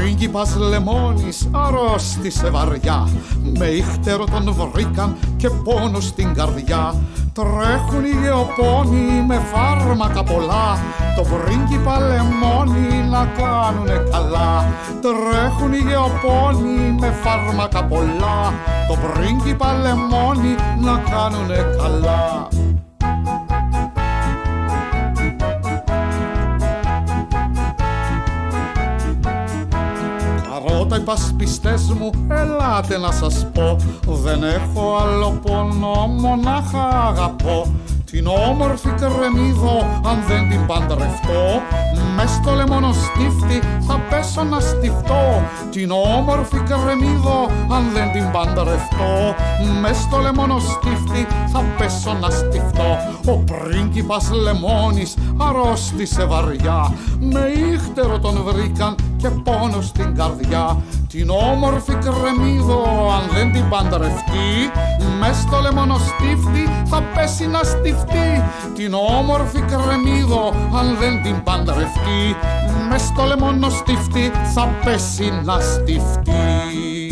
πρίγκιπας λεμόνης αρρώστησε βαριά. Με ήχτερο τον βρήκαν και πόνο στην καρδιά. Τρέχουν οι γεωπόνοι με φάρμακα πολλά, το πρίγκιπα λεμόνι να κάνουνε καλά. Τρέχουν οι γεωπόνοι με φάρμακα πολλά, το πρίγκιπα λεμόνι να κάνουνε καλά. Καρότα οι πασπιστές μου, ελάτε να σας πω, δεν έχω άλλο πόνο, μονάχα αγαπώ. Την όμορφη Κρεμμύδο αν δεν την παντρευτώ, μες στο λεμονοστίφτη θα πέσω να στιφτώ. Την όμορφη Κρεμμύδο αν δεν την παντρευτώ, μες στο λεμονοστίφτη θα πέσω να στιφτώ. Ο πρίγκιπας λεμόνης αρρώστησε βαριά, με ήχτερο τον βρήκαν και πόνο στην καρδιά. Την όμορφη Κρεμμύδο αν δεν την παντρευτεί, μες στο λεμονοστίφτη θα πέσει να στιφτεί. Την όμορφη Κρεμμύδο αν δεν την παντρευτεί, μες στο λεμονοστίφτη θα πέσει να στιφτεί.